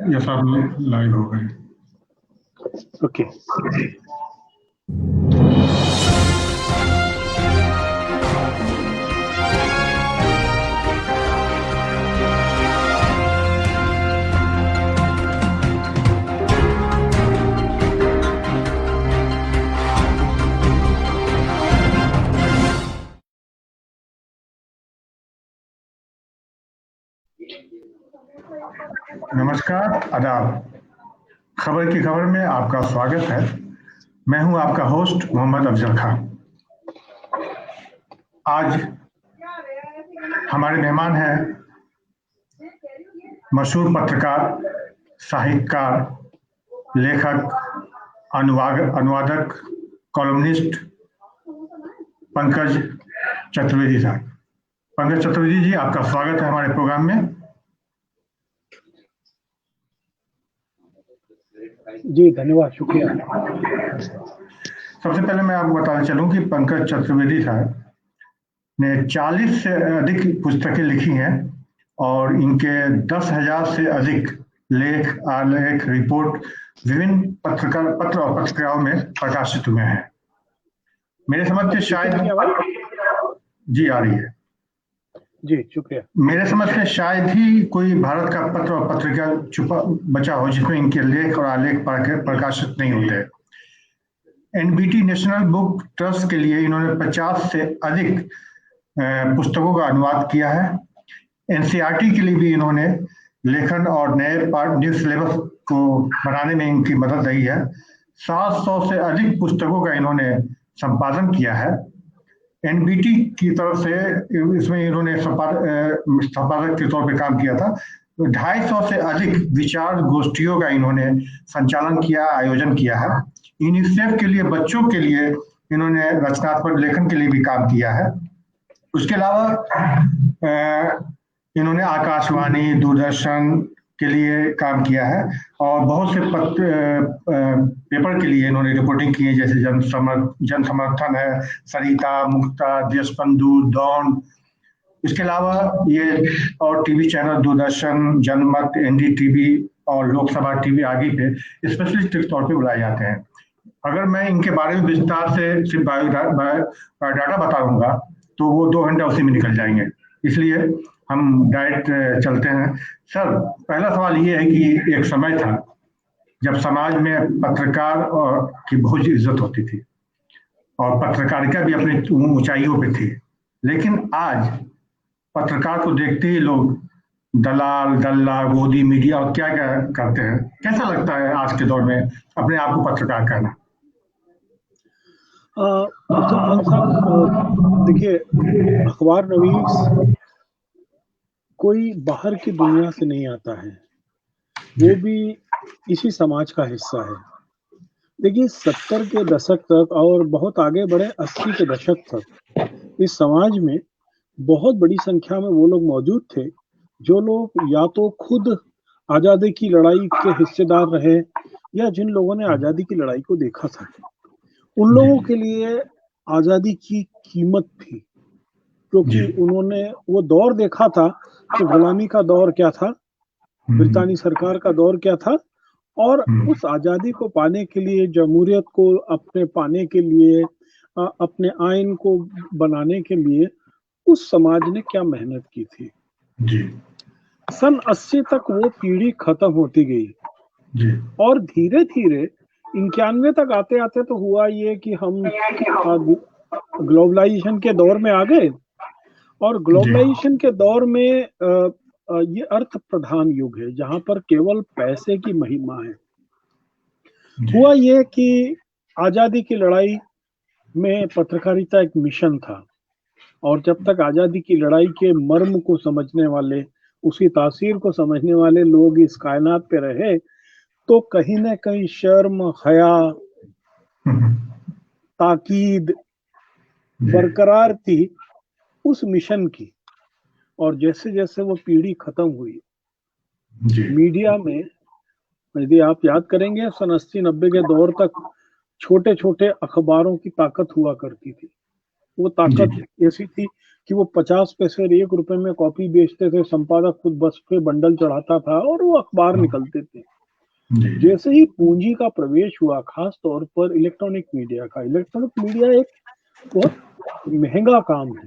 ये सब लाइव हो गए। ओके। नमस्कार, आदाब। खबर की खबर में आपका स्वागत है। मैं हूं आपका होस्ट मोहम्मद अफजल खान। आज हमारे मेहमान हैं मशहूर पत्रकार, साहित्यकार, लेखक, अनुवादक, कॉलमनिस्ट पंकज चतुर्वेदी साहब। पंकज चतुर्वेदी जी, आपका स्वागत है हमारे प्रोग्राम में। जी धन्यवाद, शुक्रिया। सबसे पहले मैं आपको बताना चलूं कि पंकज चतुर्वेदी साहब ने 40 से अधिक पुस्तकें लिखी हैं और इनके 10,000 से अधिक लेख, आलेख, रिपोर्ट विभिन्न पत्र और पत्रिकाओं में प्रकाशित हुए हैं। मेरे समझ से शायद जी आ रही है जी, शुक्रिया। मेरे समझ से शायद ही कोई भारत का पत्र और पत्रिका छुपा बचा हो जिसमें इनके लेख और आलेख प्रकाशित नहीं होते। एनबीटी नेशनल बुक ट्रस्ट के लिए इन्होंने 50 से अधिक पुस्तकों का अनुवाद किया है। एनसीईआरटी के लिए भी इन्होंने लेखन और न्यू सिलेबस को बनाने में इनकी मदद रही है। 700 से अधिक पुस्तकों का इन्होंने संपादन किया है। एनबीटी की तरफ से इसमें इन्होंने संपादक के तौर पे काम किया था। 250 से अधिक विचार गोष्ठियों का इन्होंने संचालन किया, आयोजन किया है। यूनिसेफ के लिए बच्चों के लिए इन्होंने रचनात्मक लेखन के लिए भी काम किया है। उसके अलावा इन्होंने आकाशवाणी, दूरदर्शन के लिए काम किया है और बहुत से पेपर के लिए इन्होंने रिपोर्टिंग की है, जैसे जन समर्थन है, सरिता, मुक्ता, देशबंधु, डॉन। इसके अलावा ये और टीवी चैनल दूरदर्शन, जनमत, एनडीटीवी और लोकसभा टीवी आदि पे स्पेशलिस्ट के तौर पे बुलाए जाते हैं। अगर मैं इनके बारे में विस्तार से सिर्फ बायोडाटा बताऊंगा तो वो 2 घंटे उसी में निकल जाएंगे, इसलिए हम डायरेक्ट चलते हैं। सर, पहला सवाल ये है कि एक समय था जब समाज में पत्रकार की बहुत इज्जत होती थी और पत्रकारिता भी अपनी ऊंचाइयों पे थी, लेकिन आज पत्रकार को देखते ही लोग दलाल, दल्ला, गोदी मीडिया और क्या क्या करते हैं। कैसा लगता है आज के दौर में अपने आप को पत्रकार कहना? देखिए, अखबार नवीस कोई बाहर की दुनिया से नहीं आता है, वो भी इसी समाज का हिस्सा है। देखिए, 70 के दशक तक और बहुत आगे बढ़े 80 के दशक तक इस समाज में बहुत बड़ी संख्या में वो लोग मौजूद थे जो लोग या तो खुद आज़ादी की लड़ाई के हिस्सेदार रहे या जिन लोगों ने आज़ादी की लड़ाई को देखा था। उन लोगों के लिए आज़ादी की कीमत थी, क्योंकि उन्होंने वो दौर देखा था कि गुलामी का दौर क्या था, ब्रितानी सरकार का दौर क्या था, और उस आज़ादी को पाने के लिए, जमहूरियत को अपने पाने के लिए, अपने आइन को बनाने के लिए उस समाज ने क्या मेहनत की थी। सन 80 तक वो पीढ़ी खत्म होती गई और धीरे धीरे 91 तक आते आते तो हुआ ये कि हम ग्लोबलाइजेशन के दौर में आ गए, और ग्लोबलाइजेशन के दौर में ये अर्थ प्रधान युग है जहां पर केवल पैसे की महिमा है। हुआ ये कि आज़ादी की लड़ाई में पत्रकारिता एक मिशन था, और जब तक आज़ादी की लड़ाई के मर्म को समझने वाले, उसकी तासीर को समझने वाले लोग इस कायनात पे रहे, तो कहीं ना कहीं शर्म, हया, ताकीद बरकरार थी उस मिशन की। और जैसे जैसे वो पीढ़ी खत्म हुई, मीडिया में, यदि आप याद करेंगे, सन 80-90 के दौर तक छोटे छोटे अखबारों की ताकत हुआ करती थी। वो ताकत ऐसी थी कि वो 50 पैसे और 1 रुपए में कॉपी बेचते थे, संपादक खुद बस पे बंडल चढ़ाता था और वो अखबार निकलते थे। जी जैसे ही पूंजी का प्रवेश हुआ, खास तौर पर इलेक्ट्रॉनिक मीडिया एक बहुत महंगा काम है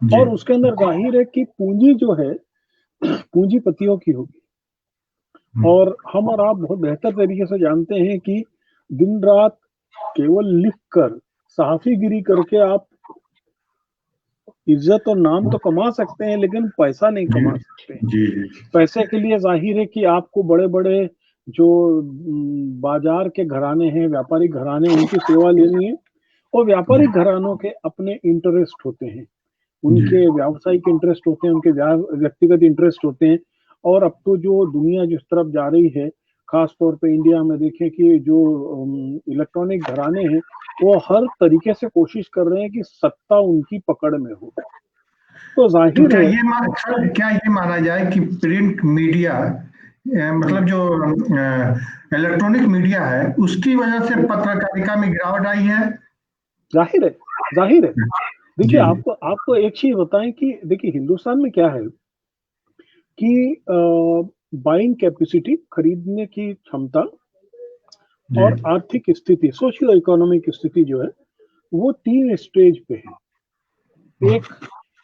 जी और उसके अंदर जाहिर है कि पूंजी जो है पूंजीपतियों की होगी। और हम और आप बहुत बेहतर तरीके से जानते हैं कि दिन रात केवल लिखकर, सहाफ़ीगिरी करके आप इज्जत और नाम तो कमा सकते हैं, लेकिन पैसा नहीं जी कमा सकते हैं। जी पैसे के लिए जाहिर है कि आपको बड़े-बड़े जो बाजार के घराने हैं, व्यापारिक घराने, उनकी सेवा लेनी है और व्यापारिक घरानों के अपने इंटरेस्ट होते हैं। जी उनके व्यावसायिक इंटरेस्ट होते हैं, उनके व्यक्तिगत इंटरेस्ट होते हैं। और अब तो जो दुनिया जिस तरफ जा रही है, खास तौर पे इंडिया में देखें कि जो इलेक्ट्रॉनिक घराने हैं, वो हर तरीके से कोशिश कर रहे हैं कि सत्ता उनकी पकड़ में हो। तो तो जाहिर है क्या ये माना जाए कि प्रिंट मीडिया मतलब जो इलेक्ट्रॉनिक मीडिया है उसकी वजह से पत्रकारिता में गिरावट आई है? जाहिर है जाहिर है देखिए, जी आपको आपको एक चीज बताएं कि देखिए हिंदुस्तान में क्या है कि बाइंग कैपेसिटी, खरीदने की क्षमता जी और आर्थिक स्थिति, सोशियो इकोनॉमिक स्थिति जो है, वो 3 स्टेज पे है। एक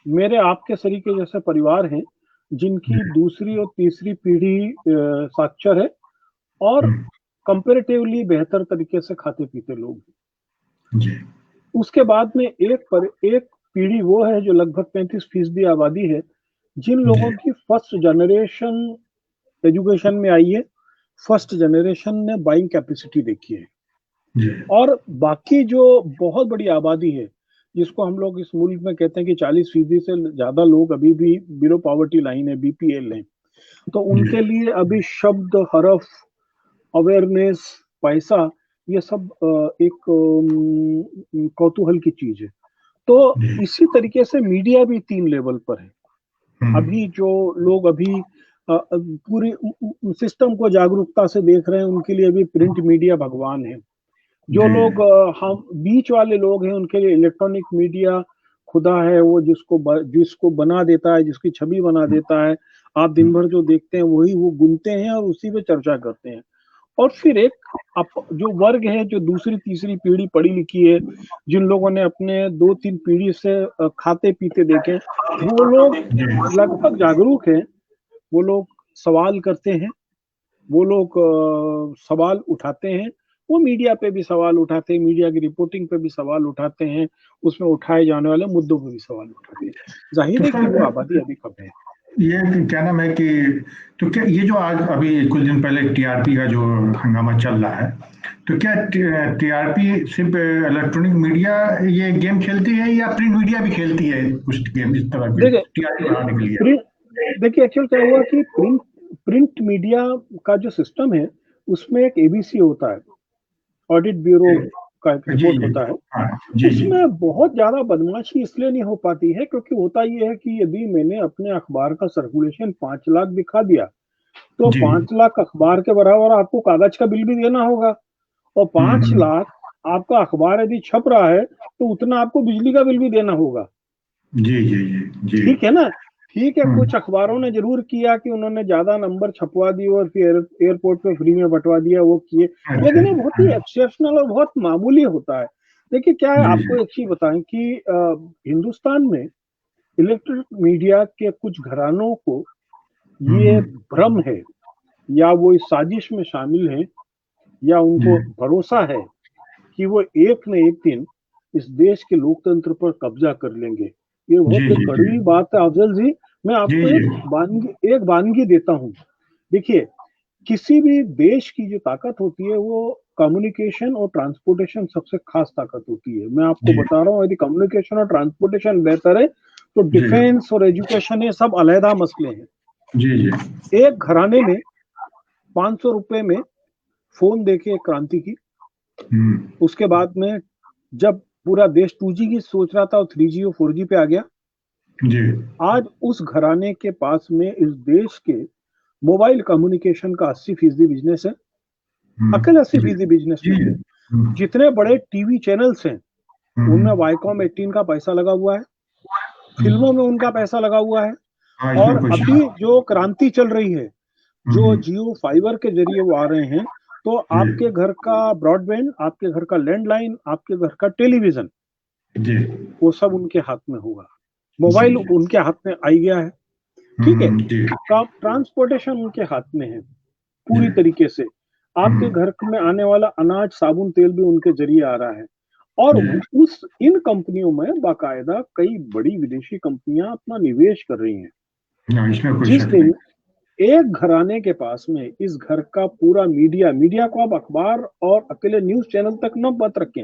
मेरे आपके सरीके जैसे परिवार हैं, जिनकी दूसरी और तीसरी पीढ़ी साक्षर है और हम्म, कंपैरेटिवली बेहतर तरीके से खाते-पीते लोग हैं। जी उसके बाद में एक पीढ़ी वो है जो लगभग 35% आबादी है, जिन जी लोगों की फर्स्ट जनरेशन एजुकेशन में आई है, फर्स्ट जनरेशन ने बाइंग कैपेसिटी देखी है। जी और बाकी जो बहुत बड़ी आबादी है, जिसको हम लोग इस मुल्क में कहते हैं कि 40% से ज़्यादा लोग अभी भी बिलो पॉवर्टी लाइन है, बीपीएल हैं। तो जी उनके लिए अभी शब्द, हरफ, अवेयरनेस, पैसा, ये सब एक कौतूहल की चीज़ है। तो जी इसी तरीके से मीडिया भी 3 लेवल पर है। हम्म, अभी जो लोग अभी पूरी सिस्टम को जागरूकता से देख रहे हैं, उनके लिए अभी प्रिंट मीडिया भगवान है। जो जी लोग हम बीच वाले लोग हैं, उनके लिए इलेक्ट्रॉनिक मीडिया खुदा है, वो जिसको बना देता है, जिसकी छवि बना देता है। आप दिन भर जो देखते हैं वही वो गुनते हैं और उसी पे चर्चा करते हैं। और फिर एक जो वर्ग है, जो दूसरी तीसरी पीढ़ी पढ़ी लिखी है, जिन लोगों ने अपने 2-3 पीढ़ी से खाते पीते देखे, वो लोग जी लगभग जागरूक हैं। वो लोग सवाल करते हैं, वो लोग सवाल उठाते हैं, वो मीडिया पे भी सवाल उठाते हैं, मीडिया की रिपोर्टिंग पे भी सवाल उठाते हैं, उसमें उठाए जाने वाले मुद्दों पे भी सवाल उठाते हैं। तो जाहिर है कि वो सर आबादी अभी कम है। ये क्या नाम है कि तो क्या ये जो आज अभी कुछ दिन पहले टीआरपी का जो हंगामा चल रहा है, तो क्या टीआरपी सिर्फ इलेक्ट्रॉनिक मीडिया ये गेम खेलती है या प्रिंट मीडिया भी खेलती है कुछ गेम इस तरह के देखिए टीआरपी बढ़ाने के लिए? प्रिंट देखिए एक्चुअल क्या हुआ कि प्रिंट मीडिया का जो सिस्टम है, उसमें एक एबीसी होता है, ऑडिट ब्यूरो का एक जी रिपोर्ट जी होता है। हाँ जी जी उसमें बहुत ज़्यादा बदमाशी इसलिए नहीं हो पाती है क्योंकि होता ये है कि यदि मैंने अपने अखबार का सर्कुलेशन 5 लाख दिखा दिया, तो जी 5 लाख अखबार के बराबर आपको कागज का बिल भी देना होगा और 5 हम्म, लाख आपका अखबार यदि छप रहा है, तो उतना आपको बिजली का बिल भी देना होगा। जी जी जी जी ठीक है ना? ठीक है, हम्म, कुछ अखबारों ने ज़रूर किया कि उन्होंने ज़्यादा नंबर छपवा दिए और फिर एयरपोर्ट पे फ्री में बँटवा दिया, वो किए। अच्छा लेकिन ये बहुत ही एक्सेप्शनल और बहुत मामूली होता है। देखिए क्या है, जी जी आपको एक चीज़ बताएँ कि हिंदुस्तान में इलेक्ट्रॉनिक मीडिया के कुछ घरानों को ये हम्म, भ्रम है या वो इस साजिश में शामिल हैं या जी उनको भरोसा है कि वो एक न एक दिन इस देश के लोकतंत्र पर कब्जा कर लेंगे। ये जी बहुत एक जी जी कड़वी बात है अफ़ज़ल जी। मैं जी आपको जी एक वानगी देता हूँ। देखिए, किसी भी देश की जो ताकत होती है वो कम्युनिकेशन और ट्रांसपोर्टेशन सबसे ख़ास ताकत होती है। मैं आपको जी बता रहा हूँ, यदि कम्युनिकेशन और ट्रांसपोर्टेशन बेहतर है, तो जी डिफेंस और एजुकेशन ये सब अलहदा मसले हैं। जी जी एक घराने ने ₹500 में फ़ोन देके एक क्रांति की। हम्म, उसके बाद में जब पूरा देश 2G की सोच रहा था और 3G और 4G पे आ गया। जी आज उस घराने के पास में इस देश के मोबाइल कम्युनिकेशन का 80% बिजनेस है। अकेले जी 80% बिजनेस जी में है। जितने बड़े टीवी चैनल्स हैं, उनमें वाईकॉम 18 का पैसा लगा हुआ है। फिल्मों में उनका पैसा लगा हुआ है। हाँ, और इसमें कुछ अभी जो क्रांति चल रही है, जो हम्म, जियो फाइबर के जरिए वो आ रहे हैं, तो आपके जी घर का ब्रॉडबैंड, आपके घर का लैंडलाइन, आपके घर का टेलीविजन, जी वो सब उनके हाथ में होगा। जी मोबाइल जी उनके हाथ में आ गया है, ठीक है। जी ट्रांसपोर्टेशन उनके हाथ में है पूरी तरीके से। आपके हम्म, घर में आने वाला अनाज, साबुन, तेल भी उनके जरिए आ रहा है। और जी उस इन कंपनियों में बाकायदा कई बड़ी विदेशी कंपनियां अपना निवेश कर रही हैं। हाँ, इसमें कोई जिस शक नहीं। दिन एक घराने के पास में इस घर का पूरा मीडिया को आप अखबार और अकेले न्यूज चैनल तक न मत रखें,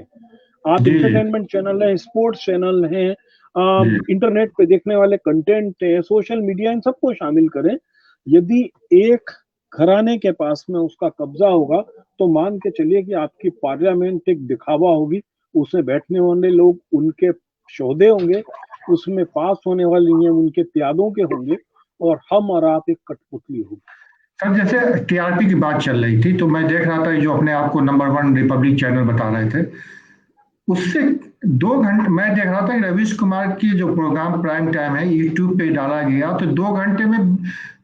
आप जी जी इंटरटेनमेंट चैनल है, स्पोर्ट्स चैनल है, जी इंटरनेट पे देखने वाले कंटेंट है, सोशल मीडिया, इन सबको शामिल करें। यदि एक घराने के पास में उसका कब्जा होगा, तो मान के चलिए कि आपकी पार्लियामेंट एक दिखावा होगी, उसमें बैठने वाले लोग उनके शोधे होंगे, उसमें पास होने वाले नियम उनके प्यादों के होंगे, और हम और आप एक कठपुतली होगी। सर, जैसे टीआरपी की बात चल रही थी तो मैं देख रहा था, जो अपने आप को नंबर 1 रिपब्लिक चैनल बता रहे थे, उससे 2 घंटे मैं देख रहा था कि रवीश कुमार की जो प्रोग्राम प्राइम टाइम है यूट्यूब पे डाला गया, तो 2 घंटे में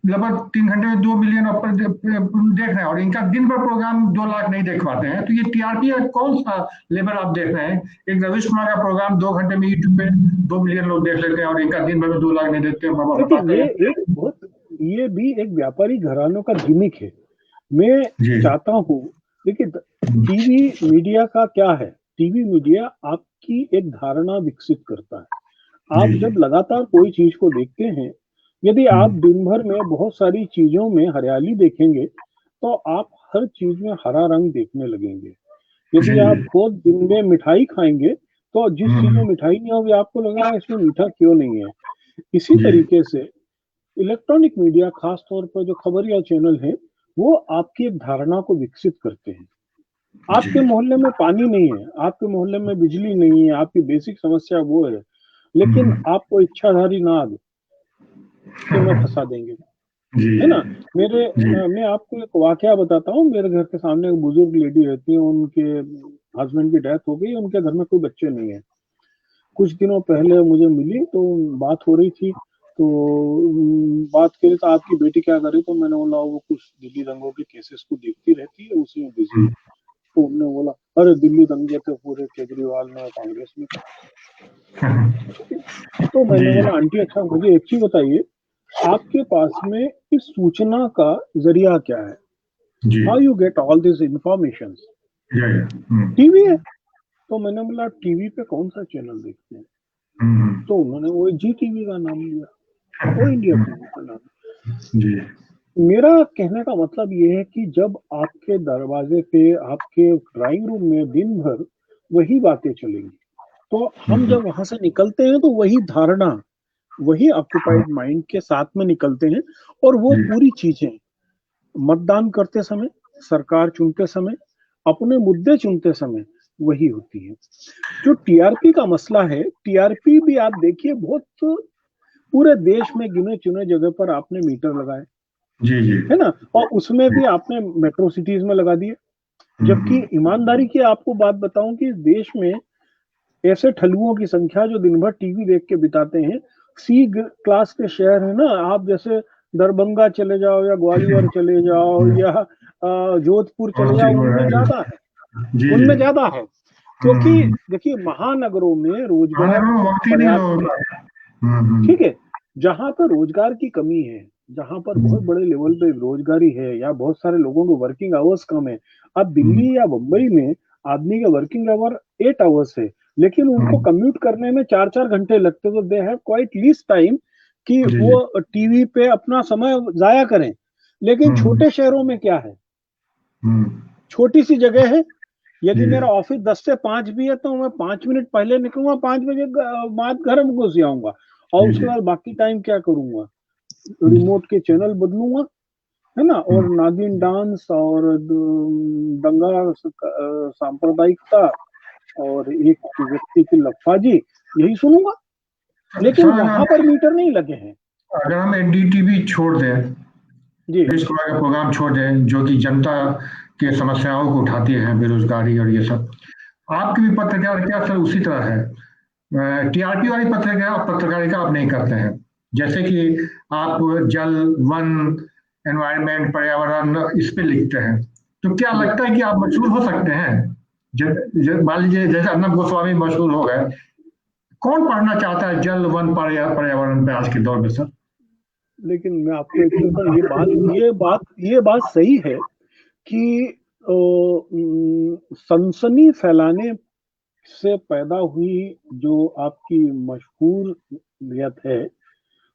लगभग 3 घंटे में 2 मिलियन ऊपर देख रहे हैं, और इनका दिन भर प्रोग्राम 2 लाख नहीं देख पाते हैं। तो ये टीआरपी का कौन सा लेवल आप देख रहे हैं? एक रवीश कुमार का प्रोग्राम 2 घंटे में यूट्यूब पे 2 मिलियन लोग देख लेते हैं, और इनका दिन भर में 2 लाख नहीं देते हैं, बाबा देखिए, बताते हैं। ये भी एक व्यापारी घरानों का गिमिक है। मैं जी चाहता हूँ, देखिए, टीवी मीडिया का क्या है? टीवी मीडिया आपकी एक धारणा विकसित करता है। जी आप जी जब लगातार कोई चीज को देखते हैं, यदि आप हम्म, दिन भर में बहुत सारी चीजों में हरियाली देखेंगे, तो आप हर चीज में हरा रंग देखने लगेंगे। जी यदि जी आप बहुत दिन में मिठाई खाएंगे, तो जिस चीज में हम्म, मिठाई नहीं होगी, आपको लगेगा इसमें मीठा क्यों नहीं है। इसी जी तरीके से इलेक्ट्रॉनिक मीडिया, खास तौर पर जो खबरिया चैनल हैं, वो आपकी एक धारणा को विकसित करते हैं। जी आपके मोहल्ले में पानी नहीं है, आपके मोहल्ले में बिजली नहीं है, आपकी बेसिक समस्या वो है, लेकिन हम्म, आपको इच्छाधारी नाग तुम्हें फंसा देंगे, जी है ना? जी मैं आपको एक वाकया बताता हूँ। मेरे घर के सामने एक बुजुर्ग लेडी रहती है, उनके हस्बैंड की डेथ हो गई, उनके घर में कोई बच्चे नहीं है। कुछ दिनों पहले मुझे मिली, तो बात हो रही थी, तो बात करी तो आपकी बेटी क्या कर रही, तो मैंने बोला वो कुछ दिल्ली दंगों के केसेस को देखती रहती है, उसी में बिजी है। तो उन्होंने बोला, अरे दिल्ली दंगे तो पूरे केजरीवाल ने कांग्रेस में किए। तो जी मैंने जी बोला, आंटी अच्छा मुझे एक चीज बताइए, आपके पास में इस सूचना का जरिया क्या है? जी how you get all this information? या टीवी है। तो मैंने बोला, टीवी पे कौन सा चैनल देखते हैं? हम्म, तो उन्होंने वो जी टीवी का नाम लिया, वो इंडिया टीवी का नाम। जी मेरा कहने का मतलब ये है कि जब आपके दरवाजे पे, आपके ड्राइंग रूम में दिन भर वही बातें चलेंगी, तो हम हम्म, जब वहां से निकलते हैं, तो वही धारणा, वही ऑक्युपाइड माइंड के साथ में निकलते हैं। और वो जी पूरी चीजें मतदान करते समय, सरकार चुनते समय, अपने मुद्दे चुनते समय वही होती है। जो टीआरपी का मसला है, टीआरपी भी आप देखिए, बहुत पूरे देश में गिने चुने जगह पर आपने मीटर लगाए, जी जी है ना? और उसमें भी आपने मेट्रो सिटीज में लगा दिए। जबकि हम्म, ईमानदारी की आपको बात बताऊं कि इस देश में ऐसे ठलुओं की संख्या जो दिन भर टीवी देख के बिताते हैं, सी क्लास के शहर है ना, आप जैसे दरभंगा चले जाओ, या ग्वालियर चले जाओ, हम्म, या जोधपुर और चले जाओ, चीज हो रहा उनमें है। ज्यादा है, जी जी उनमें ज्यादा है। क्योंकि हम्म, देखिए, महानगरों में आने रोजगार में वक्त ही नहीं पर्याप्त है, होता। ठीक है। जहां पर रोजगार की कमी है, जहां पर बहुत हम्म, बड़े लेवल पे बेरोजगारी है, या बहुत सारे लोगों को वर्किंग आवर्स कम है। अब हम्म, दिल्ली या मुंबई में आदमी का वर्किंग आवर 8 आवर्स है, लेकिन उनको हम्म, कम्यूट करने में 4-4 घंटे लगते, तो they have quite least time कि जी जी वो टीवी पे अपना समय जाया करें। लेकिन हम्म, छोटे शहरों में क्या है? हम्म, छोटी सी जगह है, जी यदि मेरा ऑफिस 10 से 5 भी है, तो मैं 5 मिनट पहले निकलूंगा, 5 बजे बाद घर में घुस जाऊंगा, और जी उसके जी बाद बाकी टाइम क्या करूंगा? रिमोट के चैनल बदलूंगा, है ना? और हम्म, नागिन डांस और दंगा, सांप्रदायिकता, और एक व्यक्ति की लफाजी, यही सुनूंगा। लेकिन सर, वहां पर मीटर नहीं लगे हैं। अगर हम एनडीटीवी छोड़ दें, जी रवीश कुमार का प्रोग्राम छोड़ दें, जो कि जनता के समस्याओं को उठाती है, बेरोजगारी और ये सब, आपकी भी पत्रकार क्या सर उसी तरह है? टीआरपी वाली पत्रकारिता आप नहीं करते हैं, जैसे कि आप जल, वन, एनवायरनमेंट, पर्यावरण इस पे लिखते हैं, तो क्या लगता है कि आप मशहूर हो सकते हैं? मान लीजिए जैसे अर्नब गोस्वामी मशहूर हो गए, कौन पढ़ना चाहता है जल, वन, पर्यावरण पे आज के दौर में सर? लेकिन मैं आपको एक चीज बताऊं, ये बात सही है कि सनसनी फैलाने से पैदा हुई जो आपकी मशहूरियत है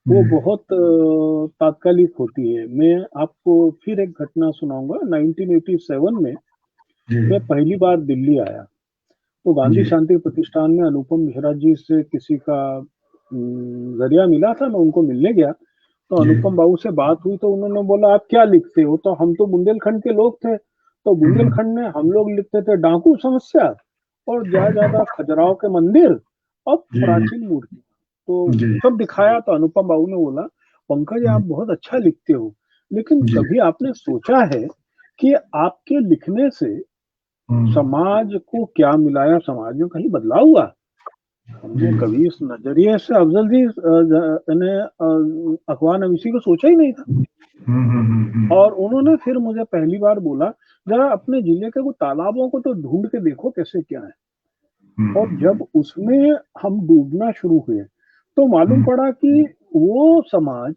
वो बहुत तात्कालिक होती है। मैं आपको फिर एक घटना सुनाऊंगा। 1987 में जी मैं पहली बार दिल्ली आया, तो गांधी जी शांति प्रतिष्ठान में अनुपम मेहरा जी से किसी का जरिया मिला था, मैं उनको मिलने गया। तो जी। अनुपम बाबू से बात हुई तो उन्होंने बोला आप क्या लिखते हो, तो हम तो बुंदेलखंड के लोग थे, तो हम्म, बुंदेलखंड में हम लोग लिखते थे डाकू समस्या और ज्यादा ज्यादा खजुराहो के मंदिर और जी प्राचीन मूर्ति। तो जी सब दिखाया तो अनुपम बाबू ने बोला पंकज आप बहुत अच्छा लिखते हो, लेकिन जी। कभी आपने सोचा है कि आपके लिखने से हम्म, समाज को क्या मिला या समाज में कहीं बदलाव हुआ? जी। हमने कभी इस नजरिए से अफजल जी ने अखबार नवीसी को सोचा ही नहीं था। और उन्होंने फिर मुझे पहली बार बोला जरा अपने जिले के वो तालाबों को तो ढूंढ के देखो कैसे क्या है। और हम्म, जब उसमें हम डूबना शुरू हुए तो मालूम हम्म, पड़ा कि वो समाज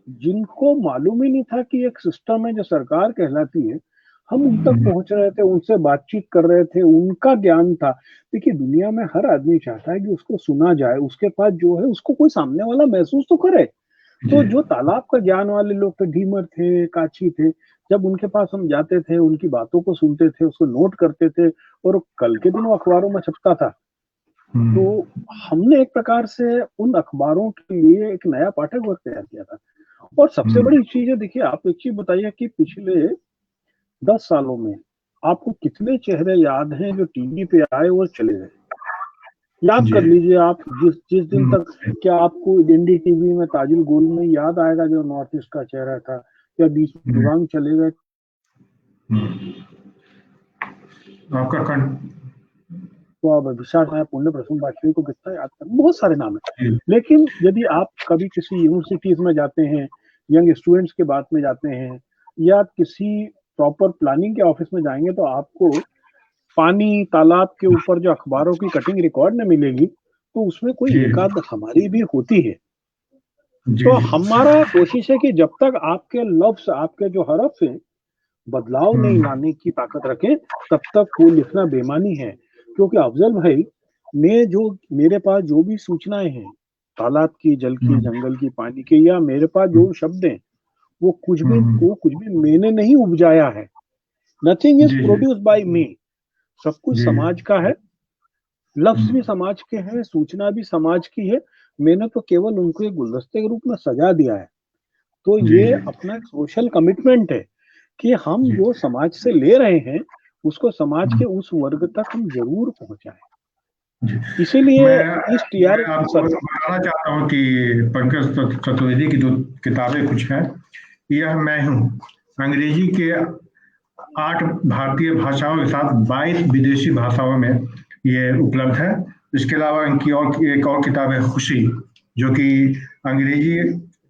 जिनको मालूम ही नहीं था कि एक सिस्टम है जो सरकार कहलाती है, हम उन तक हम्म, पहुंच रहे थे, उनसे बातचीत कर रहे थे, उनका ज्ञान था। देखिए दुनिया में हर आदमी चाहता है कि उसको सुना जाए, उसके पास जो है उसको कोई सामने वाला महसूस तो करे। जी तो जो तालाब का ज्ञान वाले लोग थे, ढीमर थे, काची थे, जब उनके पास हम जाते थे, उनकी बातों को सुनते थे, उसको नोट करते थे और कल के दिन वो अखबारों में छपता था, तो हम्म, हमने एक प्रकार से उन अखबारों के लिए एक नया पाठक वर्ग तैयार किया था। और सबसे हम्म, बड़ी चीज है, देखिए आप एक चीज बताइए कि पिछले 10 सालों में आपको कितने चेहरे याद हैं जो टीवी पे आए और चले गए? याद जी कर लीजिए आप, जिस जिस दिन हम्म, तक, क्या आपको एनडी टीवी में ताजुल गोल में याद आएगा जो नॉर्थ ईस्ट का चेहरा था, या बीच में हम्म, दिवांग चले गए? हम्म। आपका कं तो आप विशाल नायक, पुण्य प्रसून वाजपेयी को कितना याद कर, बहुत सारे नाम है। जी लेकिन यदि आप कभी किसी यूनिवर्सिटीज में जाते हैं, यंग स्टूडेंट्स के बात में जाते हैं, या किसी प्रॉपर प्लानिंग के ऑफिस में जाएंगे, तो आपको पानी तालाब के ऊपर जो अखबारों की कटिंग रिकॉर्ड में मिलेगी, तो उसमें कोई जी एक आध हमारी भी होती है। जी तो जी। हमारा कोशिश है कि जब तक आपके लफ्ज, आपके जो हरफ है, बदलाव नहीं हम्म, लाने की ताकत रखें, तब तक वो लिखना बेमानी है। क्योंकि अफजल भाई, मैं जो, मेरे पास जो भी सूचनाएं हैं, तालाब की, जल की, हम्म, जंगल की, पानी की, या मेरे पास हम्म, जो शब्द हैं, हम्म, वो कुछ भी मैंने नहीं उपजाया है। नथिंग इज जी जी प्रोड्यूस्ड बाय मी। सब कुछ जी। समाज का है, लफ्ज भी हम्म, समाज के हैं, सूचना भी समाज की है। मैंने तो केवल उनको एक गुलदस्ते के रूप में सजा दिया है। तो जी ये जी अपना एक सोशल कमिटमेंट है कि हम जी। जो समाज से ले रहे हैं उसको समाज के हम्म, उस वर्ग तक हम जरूर पहुंचाएं। जी। इसीलिए मैं इस टीआर मैं आपको सर, बताना चाहता हूँ कि पंकज चतुर्वेदी की जो किताबें कुछ हैं, यह मैं हूँ, अंग्रेजी के 8 भारतीय भाषाओं के साथ 22 विदेशी भाषाओं में ये उपलब्ध है। इसके अलावा इनकी और एक और किताब है खुशी, जो कि अंग्रेजी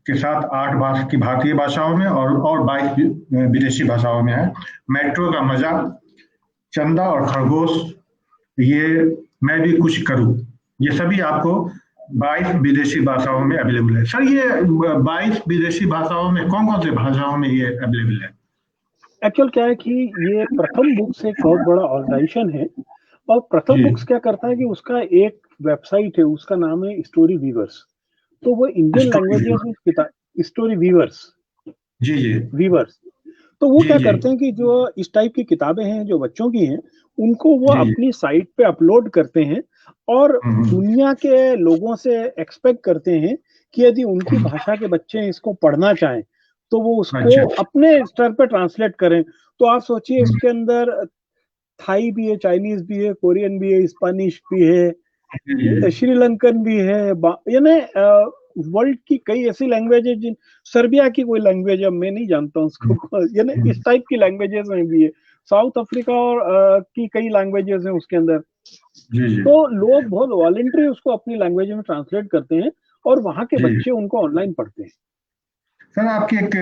के साथ 8 भाषा की भारतीय भाषाओं में और 22 विदेशी भाषाओं में है। मेट्रो का मजा, चंदा और खरगोश, ये मैं भी कुछ करूँ, ये सभी आपको 22 विदेशी भाषाओं में अवेलेबल है। सर ये 22 विदेशी भाषाओं में कौन कौन सी भाषाओं में ये अवेलेबल है? एक्चुअल क्या है कि ये प्रथम बुक्स एक बहुत बड़ा ऑर्गेनाइजेशन है। और प्रथम जी बुक्स क्या करता है कि उसका एक वेबसाइट है, उसका नाम है स्टोरी वीवर्स। तो वो इंडियन स्टोरी। लैंग्वेजेस में किताब, स्टोरी वीवर्स, जी जी वीवर्स। तो वो जी क्या जी करते हैं कि जो इस टाइप की किताबें हैं जो बच्चों की हैं, उनको वो जी जी। अपनी साइट पे अपलोड करते हैं और हम्म, दुनिया के लोगों से एक्सपेक्ट करते हैं कि यदि उनकी हम्म, भाषा के बच्चे इसको पढ़ना चाहें तो वो उसको अच्छा। अपने स्तर पे ट्रांसलेट करें। तो आप सोचिए हम्म, इसके अंदर थाई भी है, चाइनीज भी है, कोरियन भी है, स्पेनिश भी है, जी जी श्रीलंकन भी है, यानी वर्ल्ड की कई ऐसी लैंग्वेजेज, जिन सर्बिया की कोई लैंग्वेज है मैं नहीं जानता हूँ हम्म, उसको, यानी हम्म, इस टाइप की लैंग्वेजेस में भी है। साउथ अफ्रीका और की कई लैंग्वेजेस हैं उसके अंदर। जी जी तो लोग बहुत वॉलंटरी उसको अपनी लैंग्वेज में ट्रांसलेट करते हैं और वहां के जी। बच्चे उनको ऑनलाइन पढ़ते हैं। सर आपकी एक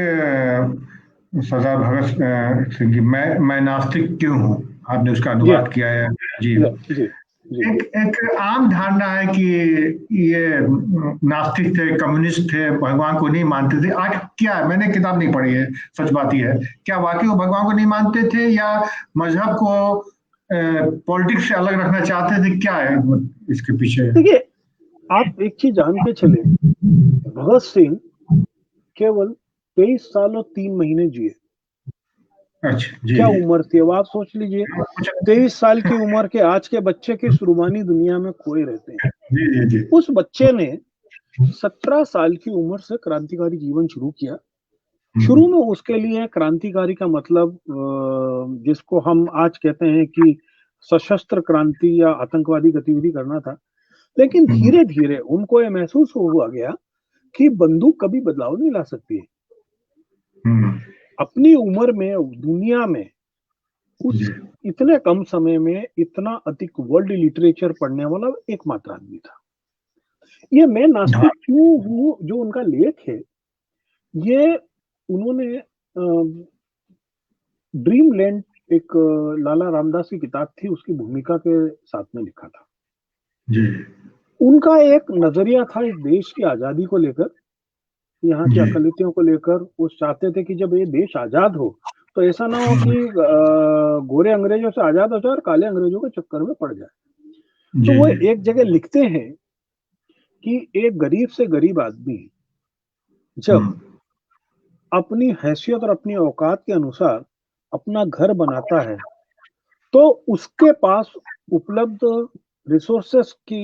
सरदार भगत सिंह की मैं नास्तिक क्यों हूँ, आपने उसका जी हाँ, अनुवाद किया है। जी। जी जी जी एक एक आम धारणा है कि ये नास्तिक थे, कम्युनिस्ट थे, भगवान को नहीं मानते थे। आज क्या है, मैंने किताब नहीं पढ़ी है, सच बात ही है, क्या वाकई वो भगवान को नहीं मानते थे या मजहब को पॉलिटिक्स से अलग रखना चाहते थे, क्या है इसके पीछे? देखिए, आप एक चीज जान के चले, भगत सिंह केवल 23 साल और 3 महीने जिए। अच्छा जी क्या जी। उम्र थी अब आप सोच लीजिए। कुछ 23 साल की उम्र के आज के बच्चे किस रूमानी दुनिया में खोए रहते हैं। जी जी जी। उस बच्चे ने 17 साल की उम्र से क्रांतिकारी जीवन शुरू किया। शुरू हम्म, में उसके लिए क्रांतिकारी का मतलब जिसको हम आज कहते हैं कि सशस्त्र क्रांति या आतंकवादी गतिविधि करना था। लेकिन हम्म, धीरे धीरे उनको ये महसूस हुआ गया कि बंदूक कभी बदलाव नहीं ला सकती है। हम्म, अपनी उम्र में दुनिया में उस जी इतने कम समय में इतना अधिक वर्ल्ड लिटरेचर पढ़ने वाला एकमात्र आदमी था। ये मैं हाँ नास्तिक क्यों हूँ जो उनका लेख है, ये उन्होंने ड्रीम लैंड एक लाला रामदास की किताब थी, उसकी भूमिका के साथ में लिखा था। जी उनका एक नजरिया था इस देश की आजादी को लेकर, यहाँ की जी अकलियतों को लेकर। वो चाहते थे कि जब ये देश आजाद हो तो ऐसा ना हो कि गोरे अंग्रेजों से आजाद हो जाए और काले अंग्रेजों के चक्कर में पड़ जाए। तो जी वो जी। एक जगह लिखते हैं कि एक गरीब से गरीब आदमी जब हम्म, अपनी हैसियत और अपनी औकात के अनुसार अपना घर बनाता है तो उसके पास उपलब्ध रिसोर्सेस की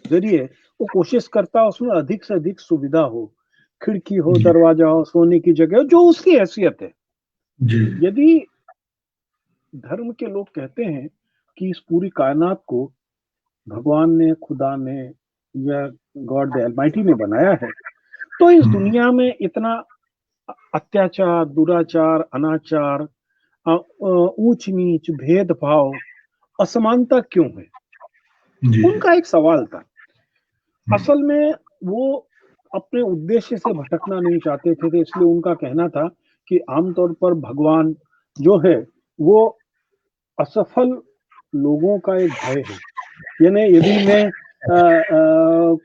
जरिए वो कोशिश करता है उसमें अधिक से अधिक सुविधा हो, खिड़की हो, जी दरवाजा हो, सोने की जगह हो, जो उसकी हैसियत है। जी यदि धर्म के लोग कहते हैं कि इस पूरी कायनात को भगवान ने, खुदा ने या गॉड द अलमाइटी ने बनाया है, तो इस हम्म, दुनिया में इतना अत्याचार, दुराचार, अनाचार, ऊंच नीच, भेदभाव, असमानता क्यों है? जी उनका एक सवाल था। हम्म, असल में वो अपने उद्देश्य से भटकना नहीं चाहते थे, तो इसलिए उनका कहना था कि आमतौर पर भगवान जो है वो असफल लोगों का एक भय है। यानी यदि मैं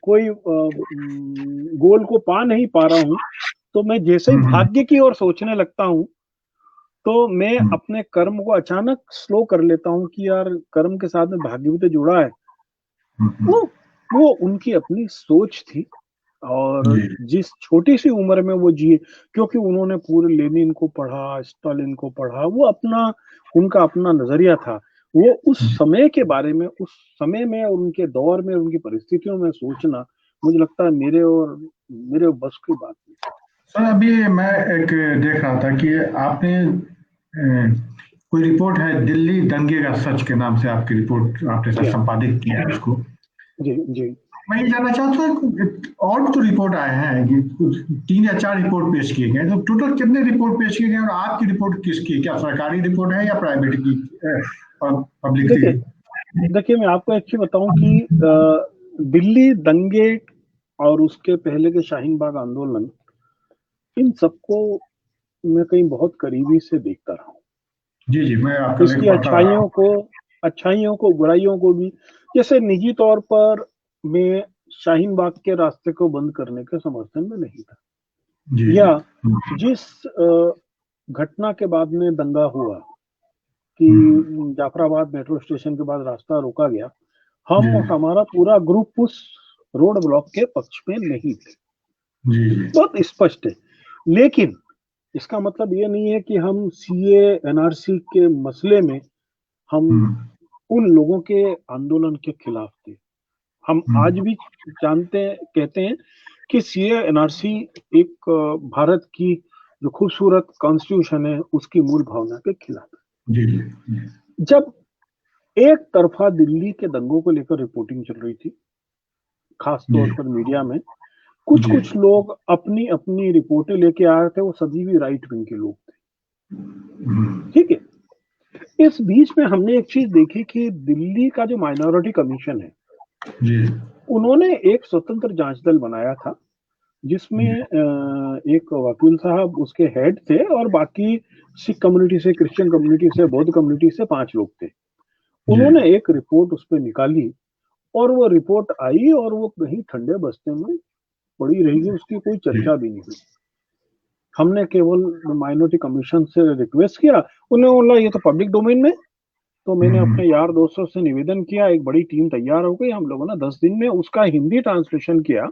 कोई गोल को पा नहीं पा रहा हूँ तो मैं जैसे ही हम्म, भाग्य की ओर सोचने लगता हूँ तो मैं हम्म, अपने कर्म को अचानक स्लो कर लेता हूँ कि यार कर्म के साथ में भाग्य भी तो जुड़ा है। हम्म, वो वो उनकी अपनी सोच थी। और जी जिस छोटी सी उम्र में वो जिए, क्योंकि उन्होंने पूरे लेनिन को पढ़ा, स्टालिन को पढ़ा, वो अपना उनका अपना नजरिया था। वो उस समय के बारे में, उस समय में और उनके दौर में, उनकी परिस्थितियों में सोचना, मुझे लगता है मेरे बस की बात नहीं। सर अभी मैं एक देख रहा था कि आपने कोई रिपोर्ट है दिल्ली दंगे का सच के नाम से, आपकी रिपोर्ट आपने जी शायद हाँ, संपादित किया है उसको। जी जी। मैं ये जानना चाहता हूँ कि और भी तो रिपोर्ट आए हैं कि कुछ 3 या 4 रिपोर्ट पेश किए गए, तो टोटल कितने रिपोर्ट पेश किए गए और आपकी रिपोर्ट किसकी है? क्या सरकारी रिपोर्ट है या प्राइवेट की, पब्लिक देखिए की? देखिए मैं आपको एक चीज बताऊं कि दिल्ली दंगे और उसके पहले के शाहीन बाग आंदोलन, इन सबको मैं कहीं बहुत करीबी से देखता रहा हूँ। जी जी, मैं आपका लेख इसकी पढ़ता रहा हूँ। अच्छाइयों को, बुराइयों को भी। जैसे निजी तौर पर मैं शाहीन बाग के रास्ते को बंद करने के समर्थन में नहीं था, जी जी। या जिस घटना के बाद में दंगा हुआ कि हम्म, जाफराबाद मेट्रो स्टेशन के बाद रास्ता रोका गया, जी हम हमारा पूरा ग्रुप उस रोड ब्लॉक के पक्ष में नहीं थे। जी जी। बहुत स्पष्ट है। लेकिन इसका मतलब ये नहीं है कि हम सीए एनआरसी के मसले में हम हम्म, उन लोगों के आंदोलन के खिलाफ थे। हम आज हम्म, भी जानते हैं, कहते हैं कि सीए एनआरसी एक भारत की जो खूबसूरत कॉन्स्टिट्यूशन है उसकी मूल भावना के खिलाफ जी जी है। जब एक तरफा दिल्ली के दंगों को लेकर रिपोर्टिंग चल रही थी, खास जी तौर पर मीडिया में, कुछ जी। कुछ लोग अपनी अपनी रिपोर्टें लेके आ रहे थे, वो सभी भी राइट विंग के लोग थे। हम्म, ठीक है। इस बीच में हमने एक चीज देखी कि दिल्ली का जो माइनॉरिटी कमीशन है, जी उन्होंने एक स्वतंत्र जांच दल बनाया था, जिसमें एक वकील साहब उसके हेड थे और बाकी सिख कम्युनिटी से, क्रिश्चियन कम्युनिटी से, बौद्ध कम्युनिटी से 5 लोग थे। जी उन्होंने एक रिपोर्ट उस पे निकाली और वो रिपोर्ट आई और वो कहीं ठंडे बस्ते में पड़ी रही, उसकी कोई जी चर्चा भी नहीं हुई। हमने केवल माइनॉरिटी कमीशन से रिक्वेस्ट किया, उन्होंने बोला ये तो पब्लिक डोमेन में। तो मैंने हम्म, अपने यार दोस्तों से निवेदन किया, एक बड़ी टीम तैयार हो गई, हम लोगों ने 10 दिन में उसका हिंदी ट्रांसलेशन किया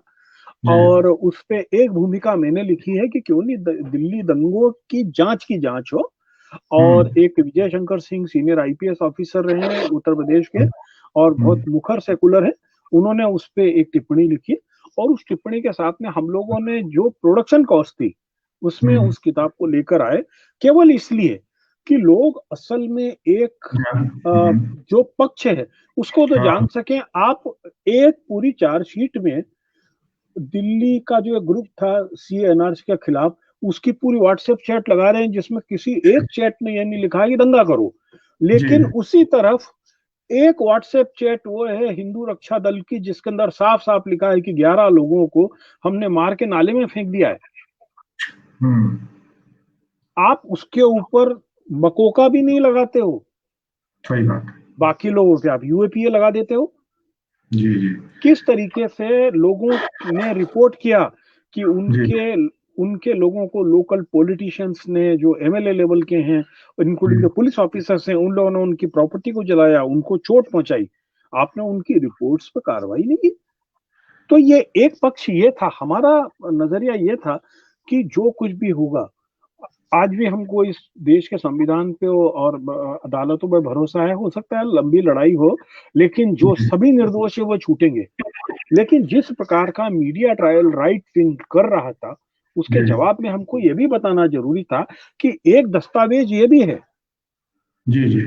जी और उस पे एक भूमिका मैंने लिखी है कि क्यों नहीं दिल्ली दंगों की जांच हो। और हम्म, एक Vijay Shankar Singh senior IPS officer रहे हैं उत्तर प्रदेश के और बहुत हम्म, मुखर सेकुलर है, उन्होंने उस पे एक टिप्पणी लिखी और उस टिप्पणी के साथ में हम लोगों ने जो प्रोडक्शन कॉस्ट थी उसमें हम्म, उस किताब को लेकर आए, केवल इसलिए कि लोग असल में एक जो पक्ष है उसको तो हाँ जान सकें। आप एक पूरी चार्जशीट में दिल्ली का जो एक ग्रुप था सीएनआरसी के खिलाफ, उसकी पूरी व्हाट्सएप चैट लगा रहे हैं जिसमें किसी एक चैट में ये नहीं लिखा है कि दंगा करो, जी लेकिन उसी तरफ एक व्हाट्सएप चैट वो है हिंदू रक्षा दल की जिसके अंदर साफ साफ लिखा है कि 11 लोगों को हमने मार के नाले में फेंक दिया है। हम्म, आप उसके ऊपर मकोका भी नहीं लगाते हो, सही बात है। बाकी लोगों पे आप यूएपीए लगा देते हो। जी जी किस तरीके से लोगों ने रिपोर्ट किया कि जी उनके उनके लोगों को लोकल पॉलिटिशियंस ने जो एमएलए लेवल के हैं, इंक्लूडिंग जी जो पुलिस ऑफिसर्स हैं, उन लोगों ने उनकी प्रॉपर्टी को जलाया, उनको चोट पहुंचाई। आपने उनकी रिपोर्ट्स पर कार्रवाई नहीं की। तो ये एक पक्ष ये था, हमारा नजरिया ये था कि जो कुछ भी होगा, आज भी हमको इस देश के संविधान पे और अदालतों पे भरोसा है। हो सकता है लंबी लड़ाई हो, लेकिन जो जी सभी निर्दोष है वो छूटेंगे। लेकिन जिस प्रकार का मीडिया ट्रायल राइट विंग कर रहा था, उसके जी जवाब में हमको ये भी बताना जरूरी था कि एक दस्तावेज ये भी है जी जी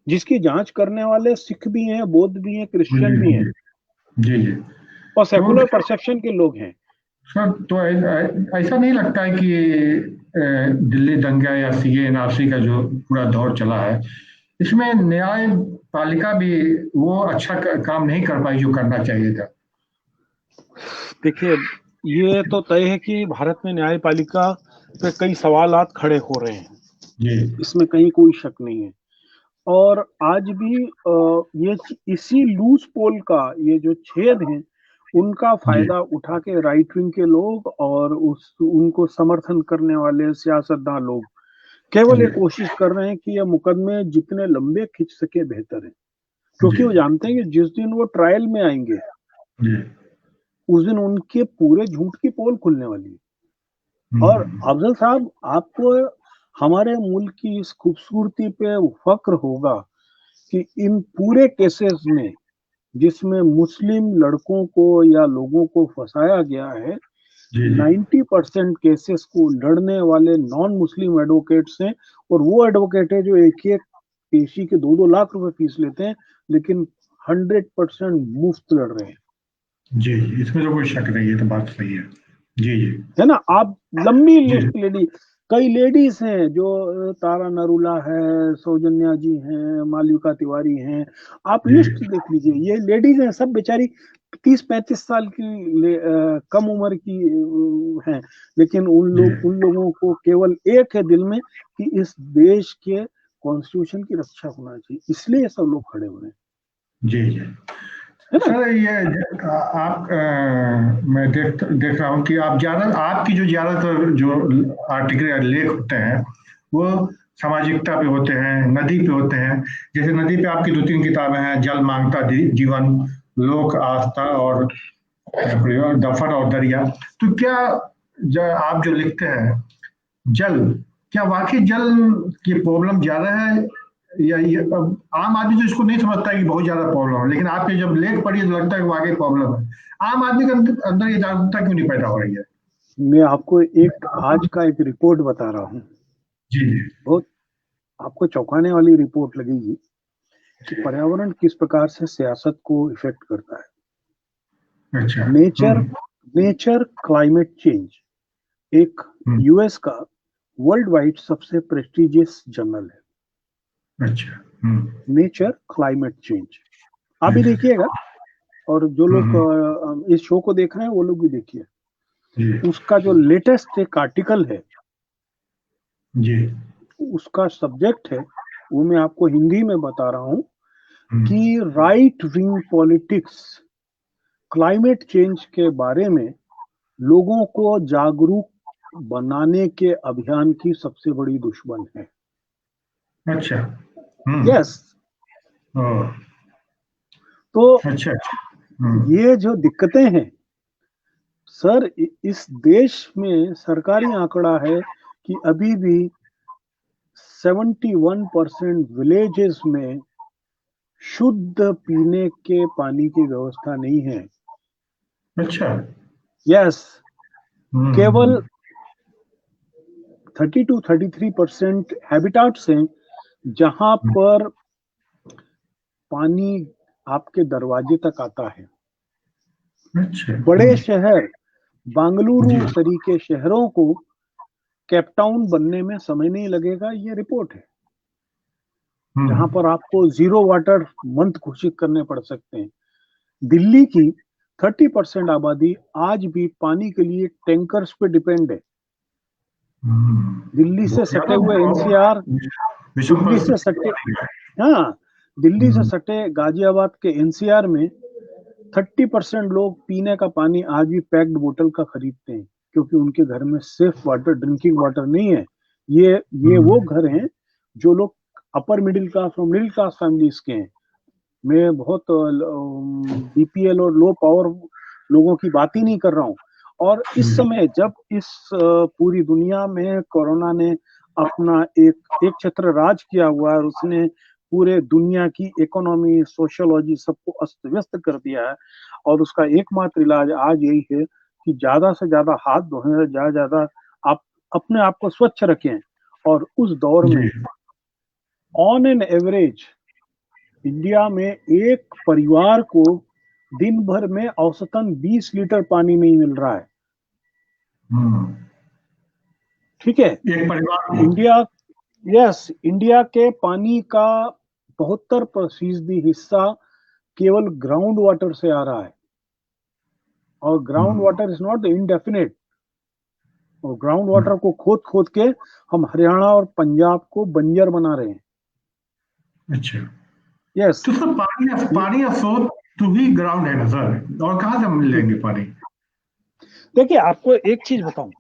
जिसकी जांच करने वाले सिख भी हैं, बौद्ध भी हैं, जी क्रिश्चियन भी हैं जी जी जी और तो सेकुलर परसेप्शन के लोग हैं। सर तो ऐसा नहीं लगता है कि दिल्ली दंगा या सीएनआरसी का जो पूरा दौर चला है, इसमें न्याय पालिका भी वो अच्छा काम नहीं कर पाई जो करना चाहिए था। देखिए, ये तो तय है कि भारत में न्यायपालिका पे कई सवालात खड़े हो रहे हैं, जी इसमें कहीं कोई शक नहीं है। और आज भी ये इसी लूज पोल का ये जो छेद है, उनका जी फायदा उठा के राइट विंग के लोग और उस उनको समर्थन करने वाले सियासतदान लोग केवल जी ये कोशिश कर रहे हैं कि ये मुकदमे जितने लंबे खिंच सके बेहतर है, जी क्योंकि वो जानते हैं कि जिस दिन वो ट्रायल में आएंगे जी उस दिन उनके पूरे झूठ की पोल खुलने वाली है। और हम्म, अफजल साहब, आपको हमारे मुल्क की इस खूबसूरती पे फक्र होगा कि इन पूरे केसेस में जिसमें मुस्लिम लड़कों को या लोगों को फंसाया गया है, जी जी 90% केसेस को लड़ने वाले नॉन मुस्लिम एडवोकेट्स हैं। और वो एडवोकेट है जो एक एक पेशी के 2-2 लाख रुपए फीस लेते हैं, लेकिन 100% मुफ्त लड़ रहे हैं। जी इसमें तो कोई शक नहीं है, तो बात सही है। जी जी है ना? आप लंबी जी लिस्ट लेडी, कई लेडीज हैं जो तारा नरूला है, सौजन्या जी हैं, मालविका तिवारी हैं, आप जी लिस्ट देख लीजिए। ये लेडीज हैं, सब बेचारी 30-35 साल की कम उम्र की हैं, लेकिन जी उन लोगों को केवल एक है दिल में कि इस देश के कॉन्स्टिट्यूशन की रक्षा होना चाहिए, इसलिए ये सब लोग खड़े हुए हैं। जी जी है ना? सर ये आप मैं देख रहा हूँ कि आप ज्यादा आपकी जो ज्यादातर जो आर्टिकल या लेख होते हैं वो सामाजिकता पे होते हैं, नदी पे होते हैं। जैसे नदी पे आपकी 2-3 किताबें हैं, जल मांगता जीवन, लोक आस्था और दफन और दरिया। तो क्या आप जो लिखते हैं जल, क्या वाकई जल की प्रॉब्लम ज्यादा है, या ये अब आम आदमी तो इसको नहीं समझता है कि बहुत ज्यादा प्रॉब्लम है, लेकिन आपने जब लेख पढ़ी तो लगता है कि वाकई प्रॉब्लम है। आम आदमी के अंदर ये जागरूकता क्यों नहीं पैदा हो रही है? मैं आपको एक आज का एक रिपोर्ट बता रहा हूँ, जी जी बहुत आपको चौंकाने वाली रिपोर्ट लगेगी कि पर्यावरण किस प्रकार से सियासत को इफेक्ट करता अच्छा है। नेचर नेचर क्लाइमेट चेंज एक हम्म, यूएस का वर्ल्ड वाइड सबसे प्रेस्टिजियस जर्नल है। अच्छा। Nature climate change. आप भी देखिएगा, और जो लोग इस शो को देख रहे हैं वो लोग भी देखिए। जी उसका जो लेटेस्ट एक आर्टिकल है, जी। उसका सब्जेक्ट है, वो मैं आपको हिंदी में बता रहा हूँ हम्म, कि right wing politics climate change के बारे में लोगों को जागरूक बनाने के अभियान की सबसे बड़ी दुश्मन है। अच्छा। यस। ओह, तो अच्छा अच्छा। ये जो दिक्कतें हैं सर, इस देश में सरकारी आंकड़ा है कि अभी भी 71% विलेजेस में शुद्ध पीने के पानी की व्यवस्था नहीं है। अच्छा। यस। केवल हम्म 30 to 33% हैबिटाट्स हैं जहां हम्म, पर पानी आपके दरवाजे तक आता है। अच्छा। बड़े शहर, जी। बेंगलुरु तरीके शहरों को केपटाउन बनने में समय नहीं लगेगा, ये रिपोर्ट है, जहां हम्म पर आपको जीरो वाटर मंथ घोषित करने पड़ सकते हैं। दिल्ली की 30% आबादी आज भी पानी के लिए टैंकर्स पे डिपेंड है। दिल्ली से बहुत सटे ज्यादा हुए एनसीआर, बहुत विश्व दिल्ली से सटे, परिस्थिति है। हाँ, दिल्ली से हम्म, सटे गाजियाबाद के एनसीआर में 30% लोग पीने का पानी आज भी पैक्ड बोतल का खरीदते हैं, क्योंकि उनके घर में सेफ वाटर, ड्रिंकिंग वाटर नहीं है। ये वो हम्म, घर हैं जो लोग अपर मिडिल क्लास और मिडिल क्लास फैमिलीज के हैं। मैं बहुत बीपीएल और लो पावर लोगों की बात ही नहीं कर रहा हूँ। और इस हम्म, समय जब इस पूरी दुनिया में कोरोना ने अपना एक छत्र राज किया हुआ है और उसने पूरे दुनिया की इकोनॉमी, सोशियोलॉजी सबको अस्त व्यस्त कर दिया है, और उसका एकमात्र इलाज आज यही है कि ज्यादा से ज्यादा हाथ धोएं, ज्यादा ज्यादा आप अपने आप को स्वच्छ रखें। और उस दौर में जी। ऑन एन एवरेज इंडिया में एक परिवार को दिन भर में औसतन 20 लीटर पानी नहीं मिल रहा है। हम्म, ठीक है। एक परिवार को। इंडिया, यस, इंडिया के पानी का 72% हिस्सा केवल ग्राउंड वाटर से आ रहा है, और ground hmm, water is not indefinite. और ग्राउंड हम्म, वाटर को खोद खोद के हम हरियाणा और पंजाब को बंजर बना रहे हैं। अच्छा। यस। तो सर पानी का स्रोत तो ही ग्राउंड है ना सर, और कहाँ से हम लेंगे पानी? देखिए, आपको एक चीज बताऊं,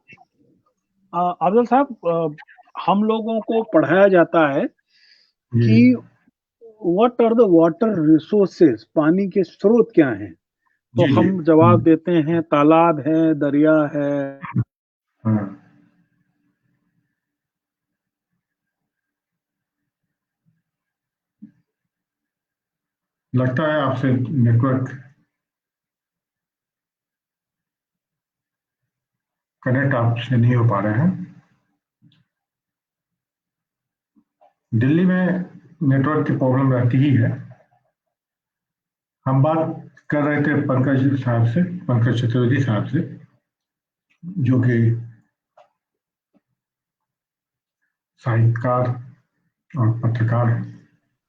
अफजल साहब, हम लोगों को पढ़ाया जाता है जी कि what are the water resources, पानी के स्रोत क्या हैं। तो जी जी। हम जवाब देते हैं तालाब है, दरिया है। हाँ, लगता है आपसे नेटवर्क कनेक्ट आपसे नहीं हो पा रहे हैं। दिल्ली में नेटवर्क की प्रॉब्लम रहती ही है। हम बात कर रहे थे पंकज साहब से, पंकज चतुर्वेदी साहब से, जो कि साहित्यकार और पत्रकार हैं।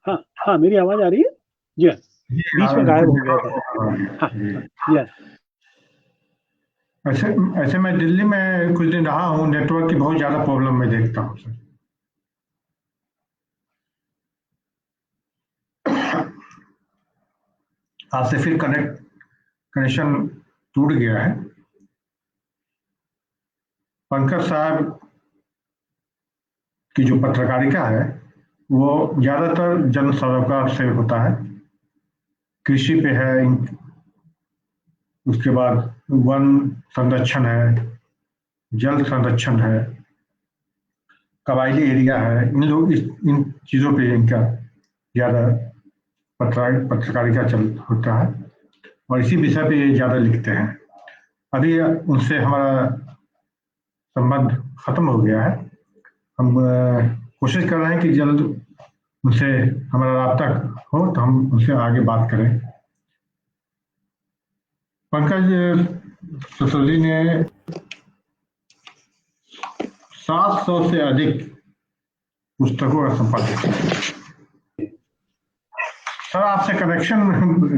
हाँ हाँ, मेरी आवाज आ रही है जी? हाँ, जी बीच में गायब कुछ हो गया था। हाँ जी। हाँ, यस। ऐसे ऐसे मैं दिल्ली में कुछ दिन रहा हूँ, नेटवर्क की बहुत ज़्यादा प्रॉब्लम मैं देखता हूँ सर। आज से फिर कनेक्शन टूट गया है। पंकज साहब की जो पत्रकारिता है वो ज़्यादातर जन सरोकार से होता है। कृषि पे है, उसके बाद वन संरक्षण है, जल संरक्षण है, कबायली एरिया है। इन चीज़ों पे इनका ज़्यादा पत्रकारिता चल होता है, और इसी विषय पे ये ज़्यादा लिखते हैं। अभी उनसे हमारा संबंध खत्म हो गया है। हम कोशिश कर रहे हैं कि जल्द उनसे हमारा राब्ता हो तो हम उनसे आगे बात करें। पंकज ससोली ने 700 से अधिक पुस्तकों का संपादन किया। सर आपसे कनेक्शन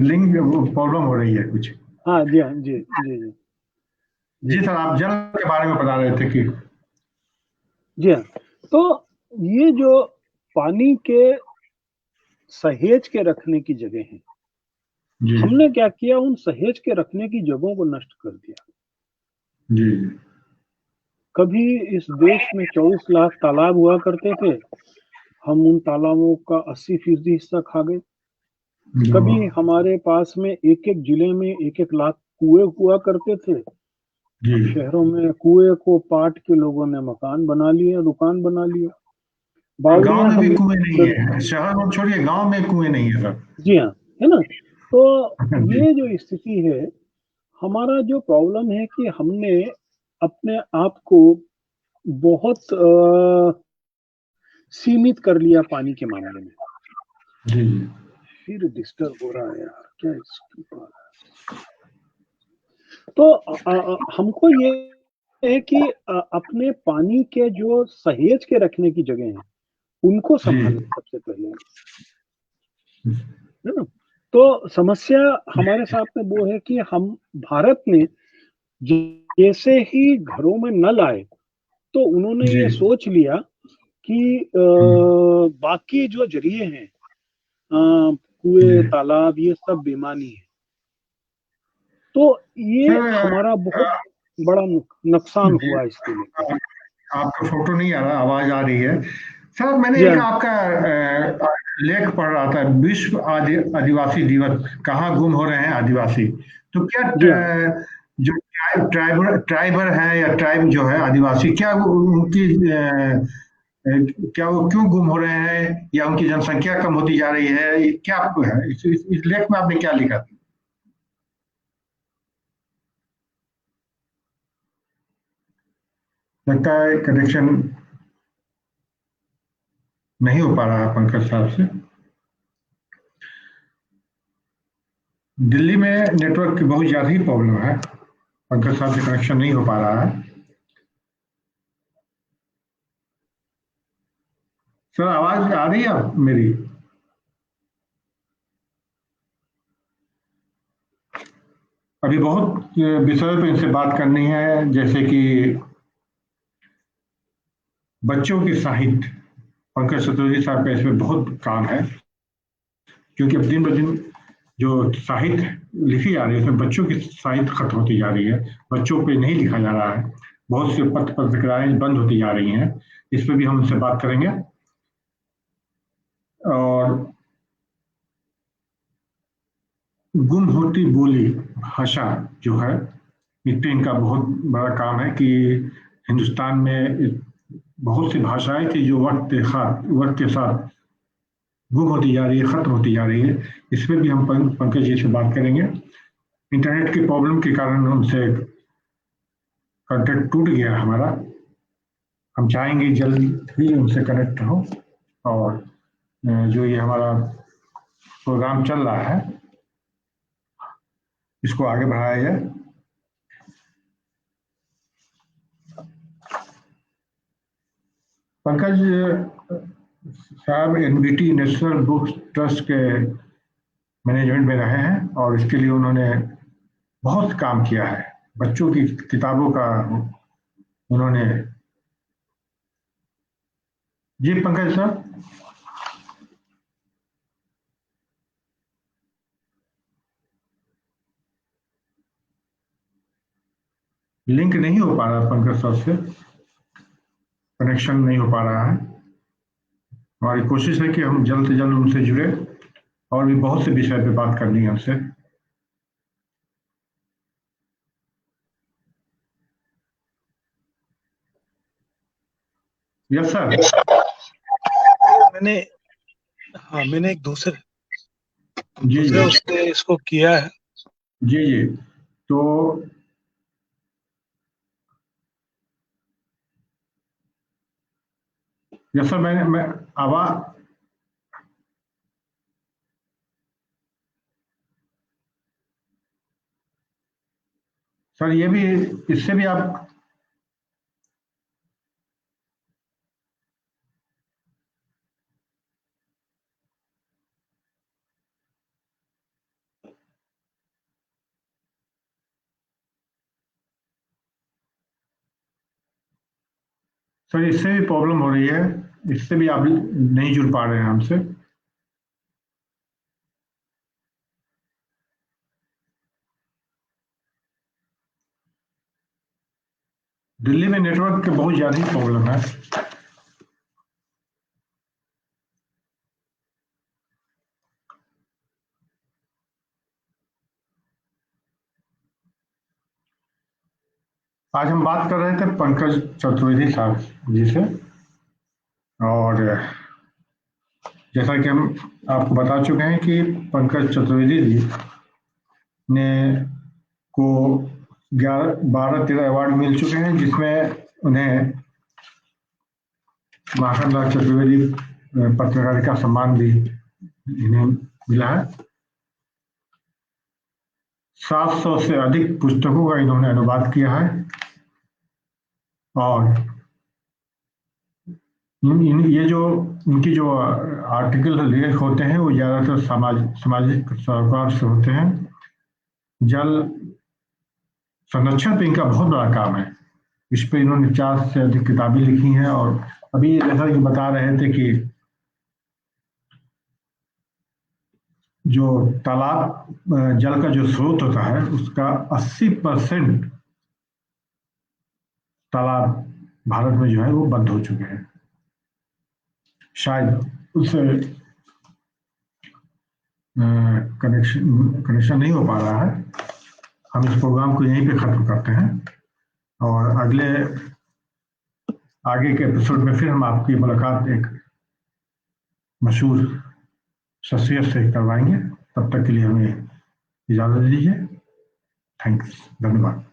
लिंक प्रॉब्लम हो रही है कुछ। हाँ जी, हाँ जी जी जी जी जी सर, आप जल के बारे में बता रहे थे कि। जी हाँ। तो ये जो पानी के सहेज के रखने की जगह है, जी हमने क्या किया, उन सहेज के रखने की जगहों को नष्ट कर दिया। जी कभी इस देश में 24 लाख तालाब हुआ करते थे, हम उन तालाबों का 80% हिस्सा खा गए। जी कभी हमारे पास में एक-एक जिले में 1-1 लाख कुएं हुआ करते थे, जी। अब शहरों में कुएं को पाट के लोगों ने मकान बना लिए, दुकान बना लिया। और गांव बावड़ियां में भी हमने कुएं नहीं कर है, शहर में छोड़िए, गांव में कुएं नहीं है सर। जी हाँ, है ना? तो जी ये जो स्थिति है, हमारा जो प्रॉब्लम है कि हमने अपने आप को बहुत सीमित कर लिया पानी के मामले में। जी फिर डिस्टर्ब हो रहा है यार, क्या इसकी बात है? तो हमको ये है कि अपने पानी के जो सहेज के रखने की जगह है, उनको जी संभालना सबसे पहले, है ना? तो समस्या हमारे साथ में वो है कि हम भारत में जैसे ही घरों में नल आए, तो उन्होंने जी ये सोच लिया कि बाकी जो ज़रिए हैं, कुएँ, जी तालाब, ये सब बेमानी है। तो ये सर, हमारा बहुत बड़ा नुकसान जी हुआ इसको लेके। आपका फोटो नहीं आ रहा, आवाज आ रही है। सर मैंने जी एक हाँ, आपका लेख पढ़ रहा था, विश्व आदिवासी दिवस, कहाँ गुम हो रहे हैं आदिवासी। तो क्या जी हाँ। जो ट्राइबर है या ट्राइब जो है आदिवासी, क्या उनकी क्या वो क्यों गुम हो रहे हैं, या उनकी जनसंख्या कम होती जा रही है, ये क्या है इस लेख में आपने क्या लिखा? लगता है कनेक्शन नहीं हो पा रहा है पंकज साहब से। दिल्ली में नेटवर्क की बहुत ज़्यादा ही प्रॉब्लम है, पंकज साहब से कनेक्शन नहीं हो पा रहा है। सर आवाज आ रही है मेरी? अभी बहुत विषय पे इनसे बात करनी है, जैसे कि बच्चों की साहित्य। पंकज चतुर्वेदी साहब का इसमें बहुत काम है, क्योंकि अब दिन ब दिन जो साहित्य लिखी जा रही है, उसमें बच्चों की साहित्य खत्म होती जा रही है, बच्चों पे नहीं लिखा जा रहा है। बहुत से पत्र पत्रिकाएं बंद होती जा रही हैं। इस पर भी हम उनसे बात करेंगे। और गुम होती बोली भाषा जो है, इस पे इनका बहुत बड़ा काम है कि हिंदुस्तान में बहुत सी भाषाएं थी जो वक्त के साथ गुम होती जा रही है, खत्म होती जा रही है। इस पे भी हम पंकज जी से बात करेंगे। इंटरनेट की प्रॉब्लम के कारण उनसे कांटेक्ट टूट गया हमारा। हम चाहेंगे जल्द ही उनसे कनेक्ट हो, और जो ये हमारा प्रोग्राम चल रहा है इसको आगे बढ़ाया जाए। पंकज साहब एनबीटी नेशनल बुक ट्रस्ट के मैनेजमेंट में रहे हैं, और इसके लिए उन्होंने बहुत काम किया है। बच्चों की किताबों का उन्होंने। जी पंकज सर, लिंक नहीं हो पा रहा पंकज सर से, कनेक्शन नहीं हो पा रहा है। हमारी कोशिश है कि हम जल्द से जल्द उनसे जुड़े, और भी बहुत से विषय पे बात करनी है उनसे। Yes sir. मैंने हाँ मैंने एक दूसरे जी दूसरे जी उससे इसको किया है। जी जी। तो यस सर, मैं आवाज। सर ये भी, इससे भी आप। सर इससे भी प्रॉब्लम हो रही है, इससे भी आप नहीं जुड़ पा रहे हैं हमसे। दिल्ली में नेटवर्क की बहुत ज़्यादा ही प्रॉब्लम है। आज हम बात कर रहे थे पंकज चतुर्वेदी साहब जी से, और जैसा कि हम आपको बता चुके हैं कि पंकज चतुर्वेदी जी ने को 12-13 अवार्ड मिल चुके हैं, जिसमें उन्हें माखनलाल चतुर्वेदी पत्रकारिता सम्मान भी इन्हें मिला है। 700 से अधिक पुस्तकों का इन्होंने अनुवाद किया है, और ये जो इनकी जो आर्टिकल लेख होते हैं वो ज़्यादातर सामाजिक सरोकार से होते हैं। जल संरक्षण पे इनका बहुत बड़ा काम है, इस पे इन्होंने 4 से अधिक किताबें लिखी हैं। और अभी जैसा कि बता रहे थे कि जो तालाब जल का जो स्रोत होता है उसका 80% तालाब भारत में जो है वो बंद हो चुके हैं। शायद उससे कनेक्शन नहीं हो पा रहा है। हम इस प्रोग्राम को यहीं पे खत्म करते हैं, और आगे के एपिसोड में फिर हम आपकी मुलाकात एक मशहूर शख्सियत से करवाएंगे। तब तक के लिए हमें इजाज़त दीजिए। थैंक्स, धन्यवाद।